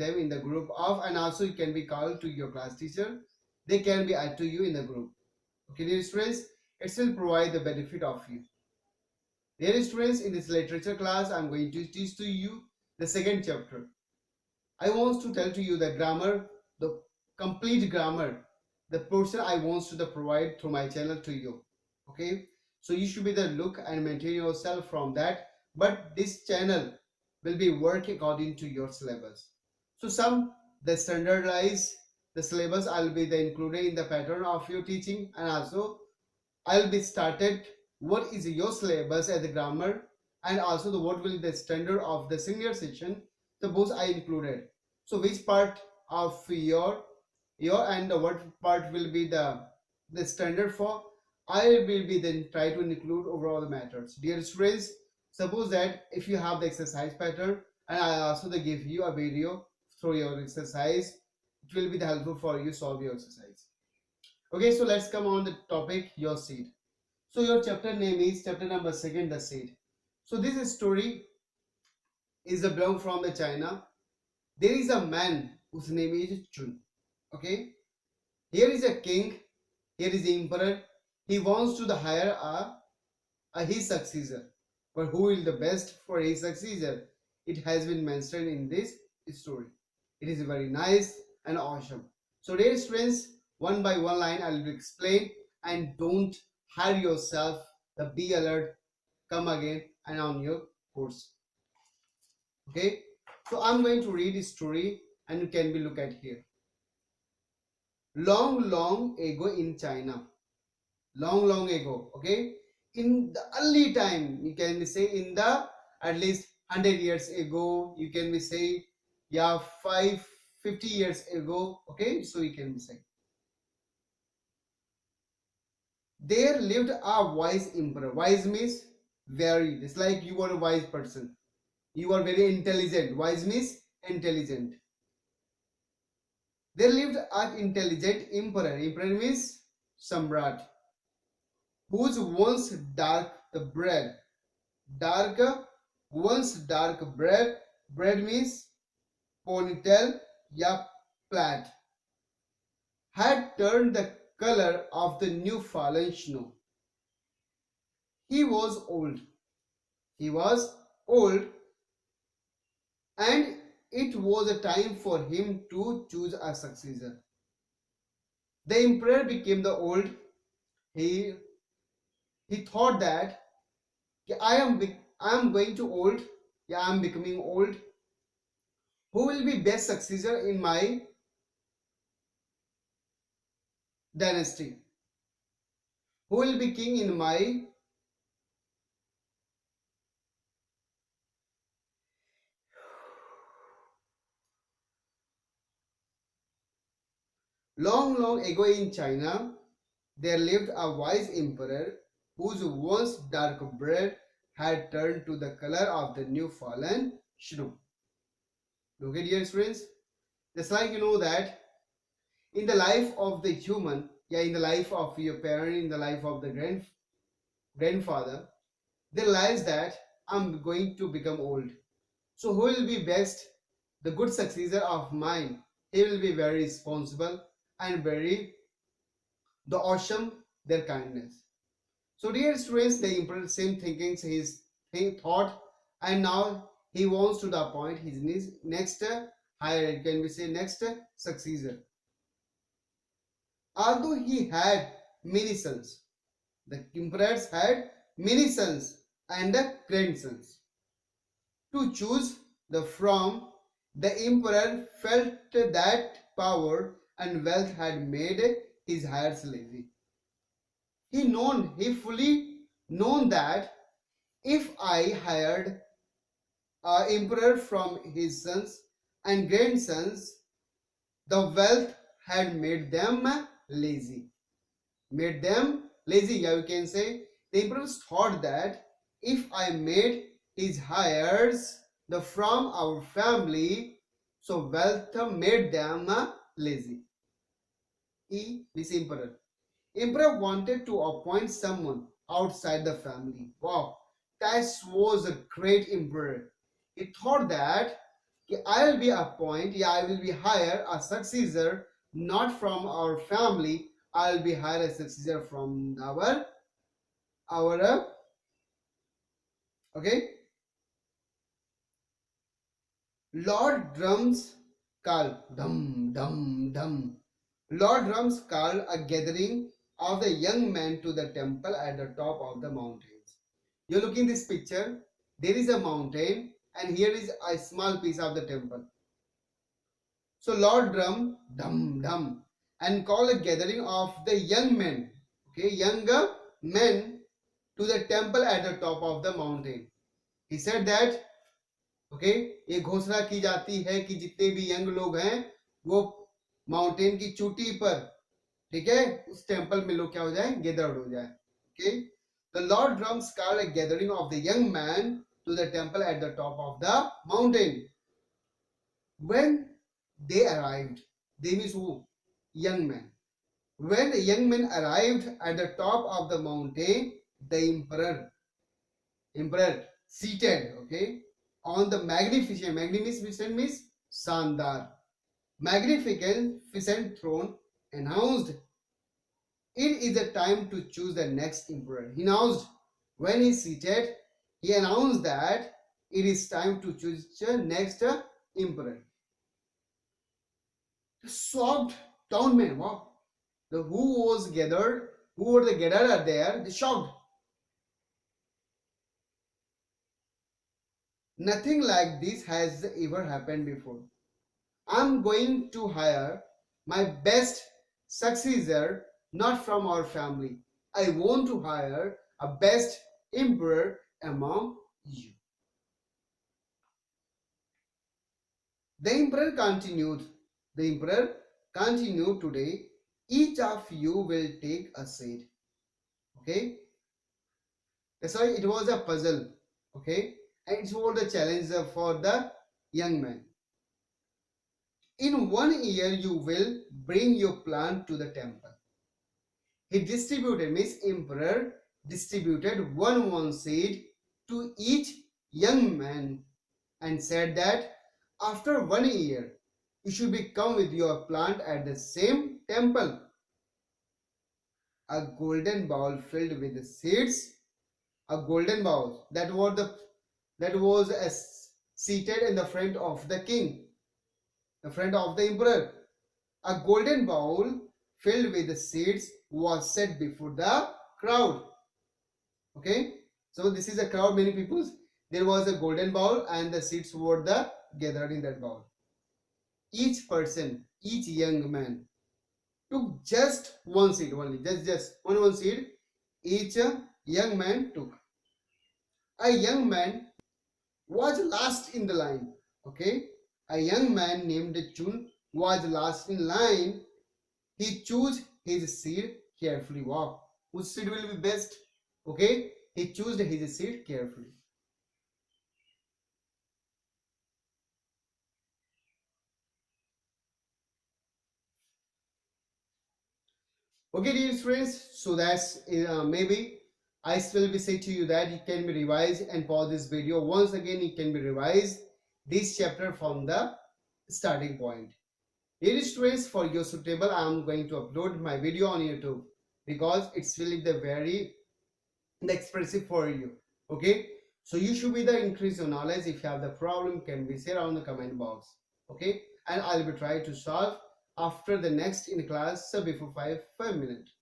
them in the group of, and also you can be called to your class teacher. They can be added to you in the group. Okay, dear students, it will provide the benefit of you. Dear students, in this literature class, I am going to teach to you the second chapter. I want to tell to you the grammar, the complete grammar, the portion I want to provide through my channel to you. Okay, so you should be the look and maintain yourself from that. But this channel will be work according to your syllabus. So some the standardize the syllabus I'll be the included in the pattern of your teaching, and also I'll be started what is your syllabus as the grammar, and also the what will be the standard of the senior section. The both I included. So which part of your and what part will be the standard for, I will be then try to include overall the matters. Dear students, suppose that if you have the exercise pattern and I also give you a video through your exercise, it will be helpful for you solve your exercise. Okay, so let's come on the topic your seed. So your chapter name is chapter number 2, the seed. So this story is a belong from the China. There is a man whose name is Chun. Okay, here is a king, here is the emperor. He wants to hire his successor, but who will the best for his successor? It has been mentioned in this story. It is very nice and awesome. So dear students, one by one line I will explain, and don't hire yourself. Be alert. Come again and on your course. Okay, so I'm going to read the story and you can be look at here. Long ago in China. Long ago. Okay, in the early time, you can say in the at least 100 years ago, you can be say, yeah, 50 years ago. Okay, so you can be say there lived a wise emperor. Wise means very, it's like you are a wise person, you are very intelligent. Wise means intelligent. There lived an intelligent emperor. Emperor means samrat, whose once dark the bread. Dark, once dark bread. Bread means ponytail, ya plait. Had turned the color of the new fallen snow. He was old. He was old, and it was a time for him to choose a successor. The emperor became the old. He thought that I am going to old. Yeah, I am becoming old. Who will be best successor in my dynasty? Who will be king in my long ago in China, there lived a wise emperor whose once dark bread had turned to the color of the new fallen snow. Okay, dear friends, just like you know that in the life of the human, yeah, in the life of your parent, in the life of the grandfather, they realize that I'm going to become old. So who will be best? The good successor of mine. He will be very responsible and very the awesome their kindness. So dear students, the emperor same thinking his thought, and now he wants to appoint his next higher, can we say next successor. Although he had many sons, the emperors had many sons and grandsons. To choose the from, the emperor felt that power and wealth had made his heirs lazy. He fully known that if I hired an emperor from his sons and grandsons, the wealth had made them lazy. Made them lazy, yeah, you can say. The emperor thought that if I made his heirs the from our family, so wealth made them lazy. This emperor. Emperor wanted to appoint someone outside the family. Wow, that was a great emperor. He thought that I will be appoint, I will be hire a successor not from our family. I will be hire a successor from our okay. Lord drums call dum dum dum. Lord drums called a gathering of the young men to the temple at the top of the mountains. You look in this picture, there is a mountain and here is a small piece of the temple. So Lord drum, dum dum, and call a gathering of the young men, okay, younger men to the temple at the top of the mountain. He said that, okay, ये घोषणा की जाती है कि जितने भी young लोग हैं वो माउंटेन की चोटी पर, ठीक है, उस टेंपल में लोग क्या हो जाए, गैदर्ड हो जाए. Okay, the Lord drums called a gathering of the young man to the temple at the top of the mountain. When they arrived, they means who? Young men. When the young men arrived at the top of the mountain, the emperor seated, okay, on the magnificent means Sandar, magnificent throne, announced, it is the time to choose the next emperor. He announced, when he seated, he announced that it is time to choose the next emperor. The shocked townmen, wow, who were the gathered are there, they shocked. Nothing like this has ever happened before. I'm going to hire my best successor, not from our family. I want to hire a best emperor among you. The emperor continued. Today, each of you will take a seat. Okay. That's why it was a puzzle. Okay. And it was the challenge for the young man. In 1 year, you will bring your plant to the temple. He distributed, means emperor distributed one seed to each young man and said that after 1 year, you should be come with your plant at the same temple. A golden bowl filled with the seeds, a golden bowl that was seated in the front of the king, the front of the emperor. A golden bowl filled with the seeds was set before the crowd. Okay, so this is a crowd, many people. There was a golden bowl and the seeds were gathered in that bowl. Each person, each young man took just one seed only, just one seed. Each young man took. A young man was last in the line. Okay, a young man named Chun was last in line. He chose his seed carefully. Wow, whose seed will be best? Okay, he chose his seed carefully. Okay, dear friends, so that's maybe I will be say to you that it can be revised and pause this video. Once again, it can be revised this chapter from the starting point. Dear students, for your suitable, I am going to upload my video on YouTube because it's really the very expressive for you. Okay, so you should be the increase your knowledge. If you have the problem, can be share on the comment box. Okay, and I'll be trying to solve after the next in class before 5 minutes.